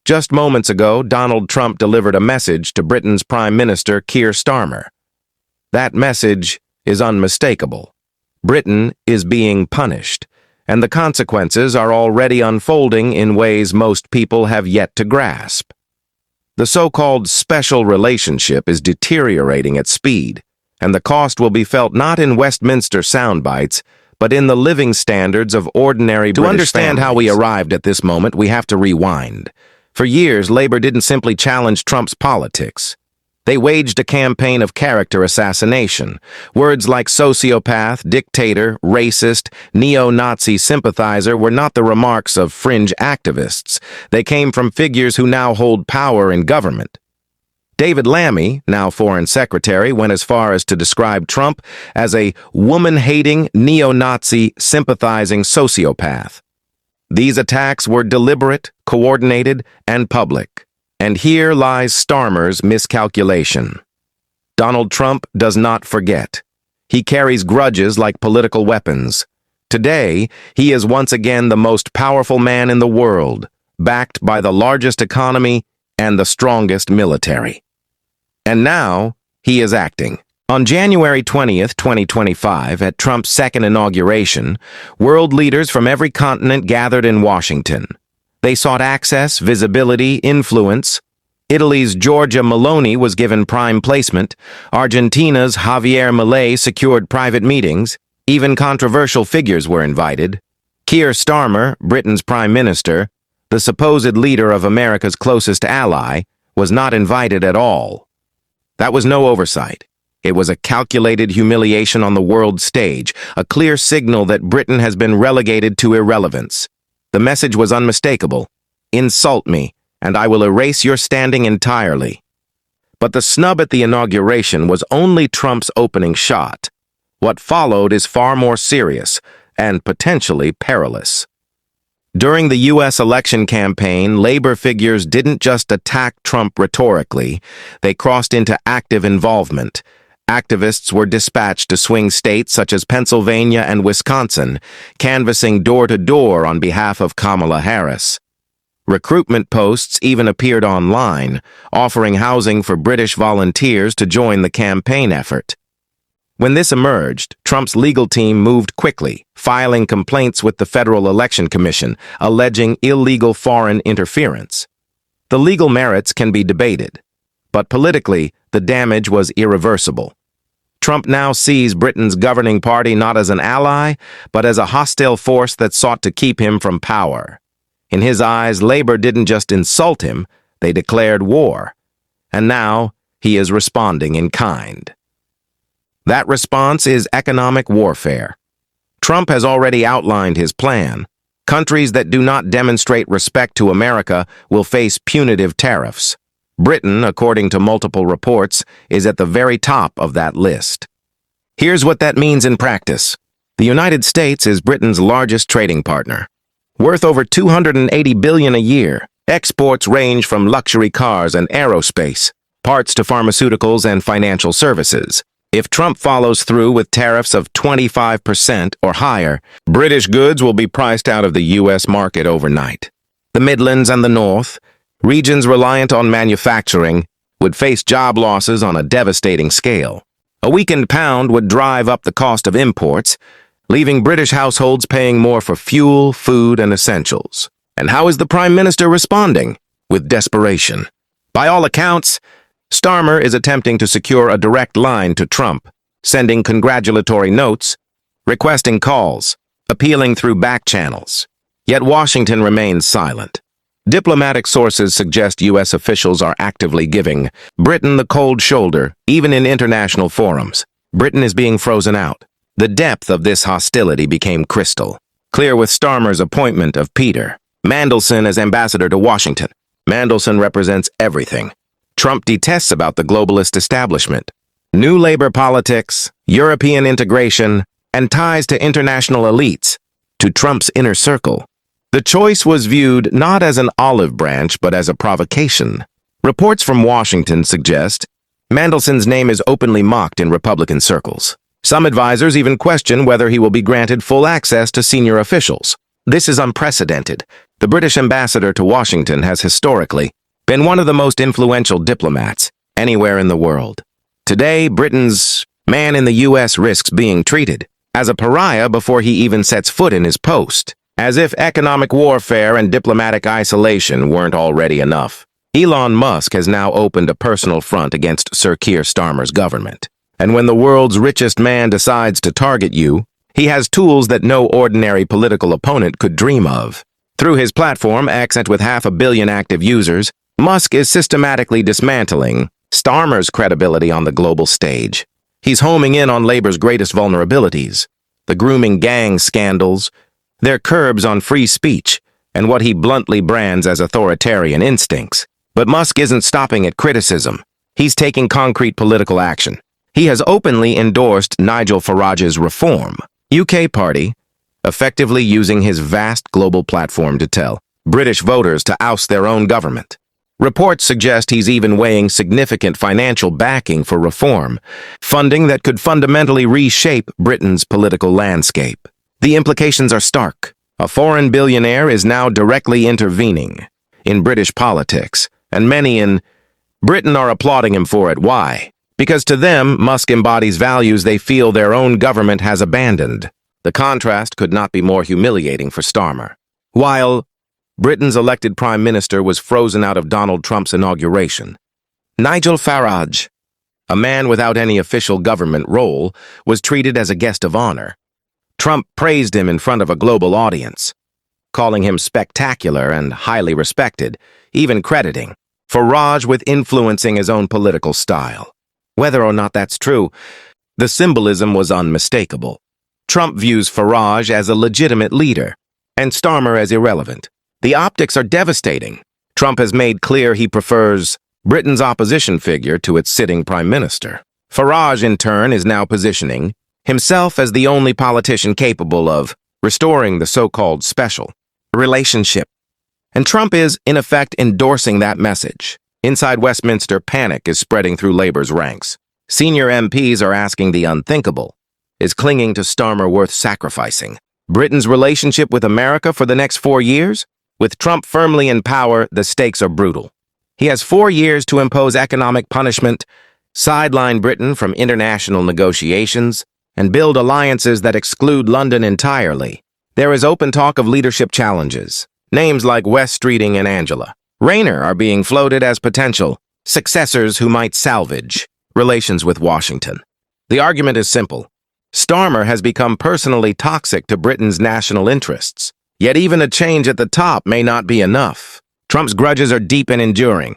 Just moments ago, Donald Trump delivered a message to Britain's Prime Minister Keir Starmer. That message is unmistakable. Britain is being punished, and the consequences are already unfolding in ways most people have yet to grasp. The so-called special relationship is deteriorating at speed, and the cost will be felt not in Westminster soundbites, but in the living standards of ordinary British families. To understand how we arrived at this moment, we have to rewind. For years, Labour didn't simply challenge Trump's politics. They waged a campaign of character assassination. Words like sociopath, dictator, racist, neo-Nazi sympathizer were not the remarks of fringe activists. They came from figures who now hold power in government. David Lammy, now Foreign Secretary, went as far as to describe Trump as a woman-hating, neo-Nazi, sympathizing sociopath. These attacks were deliberate, coordinated, and public. And here lies Starmer's miscalculation. Donald Trump does not forget. He carries grudges like political weapons. Today, he is once again the most powerful man in the world, backed by the largest economy and the strongest military. And now, he is acting. On January 20th, 2025, at Trump's second inauguration, world leaders from every continent gathered in Washington. They sought access, visibility, influence. Italy's Giorgia Meloni was given prime placement. Argentina's Javier Milei secured private meetings. Even controversial figures were invited. Keir Starmer, Britain's prime minister, the supposed leader of America's closest ally, was not invited at all. That was no oversight. It was a calculated humiliation on the world stage, a clear signal that Britain has been relegated to irrelevance. The message was unmistakable. Insult me, and I will erase your standing entirely. But the snub at the inauguration was only Trump's opening shot. What followed is far more serious and potentially perilous. During the U.S. election campaign, Labour figures didn't just attack Trump rhetorically, they crossed into active involvement. Activists were dispatched to swing states such as Pennsylvania and Wisconsin, canvassing door-to-door on behalf of Kamala Harris. Recruitment posts even appeared online, offering housing for British volunteers to join the campaign effort. When this emerged, Trump's legal team moved quickly, filing complaints with the Federal Election Commission, alleging illegal foreign interference. The legal merits can be debated, but politically, the damage was irreversible. Trump now sees Britain's governing party not as an ally, but as a hostile force that sought to keep him from power. In his eyes, Labour didn't just insult him, they declared war. And now, he is responding in kind. That response is economic warfare. Trump has already outlined his plan. Countries that do not demonstrate respect to America will face punitive tariffs. Britain, according to multiple reports, is at the very top of that list. Here's what that means in practice. The United States is Britain's largest trading partner. Worth over $280 billion a year, exports range from luxury cars and aerospace, parts to pharmaceuticals and financial services. If Trump follows through with tariffs of 25% or higher, British goods will be priced out of the U.S. market overnight. The Midlands and the North, regions reliant on manufacturing, would face job losses on a devastating scale. A weakened pound would drive up the cost of imports, leaving British households paying more for fuel, food, and essentials. And how is the Prime Minister responding? With desperation. By all accounts, Starmer is attempting to secure a direct line to Trump, sending congratulatory notes, requesting calls, appealing through back channels. Yet Washington remains silent. Diplomatic sources suggest U.S. officials are actively giving Britain the cold shoulder, even in international forums. Britain is being frozen out. The depth of this hostility became crystal clear with Starmer's appointment of Peter Mandelson as ambassador to Washington. Mandelson represents everything Trump detests about the globalist establishment: new labor politics, European integration, and ties to international elites, to Trump's inner circle. The choice was viewed not as an olive branch, but as a provocation. Reports from Washington suggest Mandelson's name is openly mocked in Republican circles. Some advisors even question whether he will be granted full access to senior officials. This is unprecedented. The British ambassador to Washington has historically been one of the most influential diplomats anywhere in the world. Today, Britain's man in the U.S. risks being treated as a pariah before he even sets foot in his post, as if economic warfare and diplomatic isolation weren't already enough. Elon Musk has now opened a personal front against Sir Keir Starmer's government. And when the world's richest man decides to target you, he has tools that no ordinary political opponent could dream of. Through his platform, X, and with 500 million active users, Musk is systematically dismantling Starmer's credibility on the global stage. He's homing in on Labour's greatest vulnerabilities: the grooming gang scandals, their curbs on free speech, and what he bluntly brands as authoritarian instincts. But Musk isn't stopping at criticism. He's taking concrete political action. He has openly endorsed Nigel Farage's Reform UK party, effectively using his vast global platform to tell British voters to oust their own government. Reports suggest he's even weighing significant financial backing for reform, funding that could fundamentally reshape Britain's political landscape. The implications are stark. A foreign billionaire is now directly intervening in British politics, and many in Britain are applauding him for it. Why? Because to them, Musk embodies values they feel their own government has abandoned. The contrast could not be more humiliating for Starmer. While Britain's elected Prime Minister was frozen out of Donald Trump's inauguration, Nigel Farage, a man without any official government role, was treated as a guest of honor. Trump praised him in front of a global audience, calling him spectacular and highly respected, even crediting Farage with influencing his own political style. Whether or not that's true, the symbolism was unmistakable. Trump views Farage as a legitimate leader, and Starmer as irrelevant. The optics are devastating. Trump has made clear he prefers Britain's opposition figure to its sitting prime minister. Farage, in turn, is now positioning himself as the only politician capable of restoring the so-called special relationship. And Trump is, in effect, endorsing that message. Inside Westminster, panic is spreading through Labour's ranks. Senior MPs are asking the unthinkable. Is clinging to Starmer worth sacrificing Britain's relationship with America for the next 4 years? With Trump firmly in power, the stakes are brutal. He has 4 years to impose economic punishment, sideline Britain from international negotiations, and build alliances that exclude London entirely. There is open talk of leadership challenges. Names like Wes Streeting and Angela Rayner are being floated as potential successors who might salvage relations with Washington. The argument is simple. Starmer has become personally toxic to Britain's national interests. Yet even a change at the top may not be enough. Trump's grudges are deep and enduring.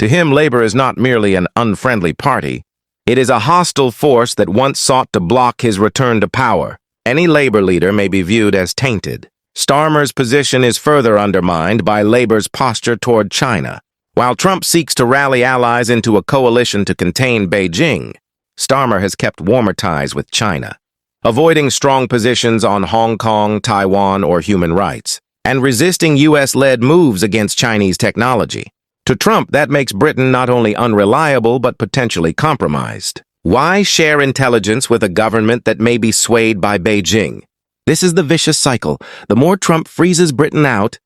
To him, Labour is not merely an unfriendly party. It is a hostile force that once sought to block his return to power. Any Labour leader may be viewed as tainted. Starmer's position is further undermined by Labour's posture toward China. While Trump seeks to rally allies into a coalition to contain Beijing, Starmer has kept warmer ties with China, avoiding strong positions on Hong Kong, Taiwan, or human rights, and resisting U.S.-led moves against Chinese technology. To Trump, that makes Britain not only unreliable but potentially compromised. Why share intelligence with a government that may be swayed by Beijing? This is the vicious cycle. The more Trump freezes Britain out,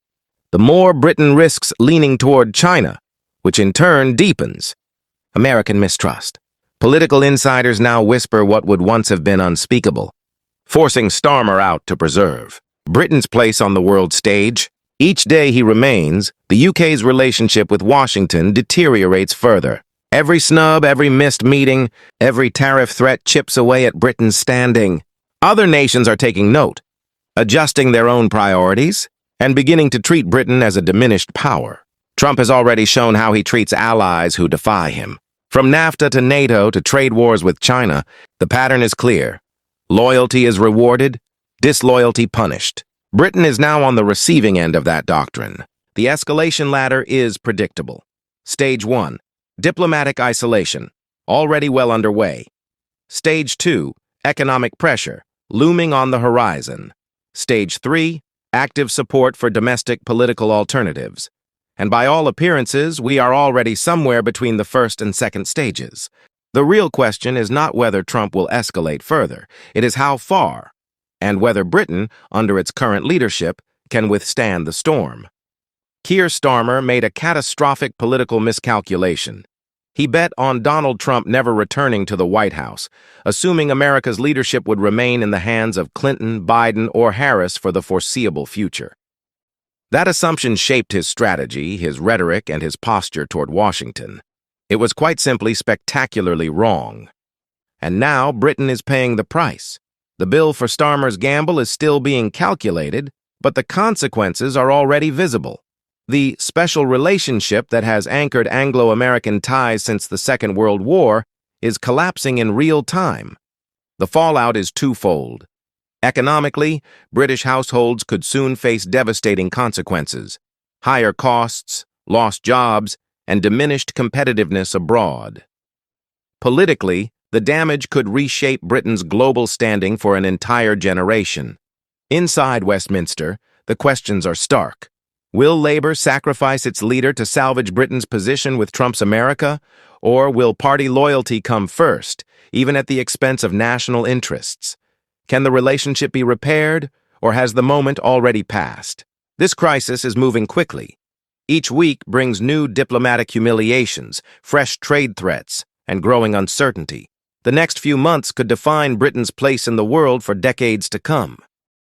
the more Britain risks leaning toward China, which in turn deepens American mistrust. Political insiders now whisper what would once have been unspeakable, forcing Starmer out to preserve Britain's place on the world stage. Each day he remains, the UK's relationship with Washington deteriorates further. Every snub, every missed meeting, every tariff threat chips away at Britain's standing. Other nations are taking note, adjusting their own priorities, and beginning to treat Britain as a diminished power. Trump has already shown how he treats allies who defy him. From NAFTA to NATO to trade wars with China, the pattern is clear. Loyalty is rewarded, disloyalty punished. Britain is now on the receiving end of that doctrine. The escalation ladder is predictable. Stage 1, diplomatic isolation, already well underway. Stage 2, economic pressure, looming on the horizon. Stage 3, active support for domestic political alternatives. And by all appearances, we are already somewhere between the first and second stages. The real question is not whether Trump will escalate further. It is how far, and whether Britain, under its current leadership, can withstand the storm. Keir Starmer made a catastrophic political miscalculation. He bet on Donald Trump never returning to the White House, assuming America's leadership would remain in the hands of Clinton, Biden, or Harris for the foreseeable future. That assumption shaped his strategy, his rhetoric, and his posture toward Washington. It was quite simply spectacularly wrong. And now Britain is paying the price. The bill for Starmer's gamble is still being calculated, but the consequences are already visible. The special relationship that has anchored Anglo-American ties since the Second World War is collapsing in real time. The fallout is twofold. Economically, British households could soon face devastating consequences: higher costs, lost jobs, and diminished competitiveness abroad. Politically, the damage could reshape Britain's global standing for an entire generation. Inside Westminster, the questions are stark. Will Labour sacrifice its leader to salvage Britain's position with Trump's America, or will party loyalty come first, even at the expense of national interests? Can the relationship be repaired, or has the moment already passed? This crisis is moving quickly. Each week brings new diplomatic humiliations, fresh trade threats, and growing uncertainty. The next few months could define Britain's place in the world for decades to come.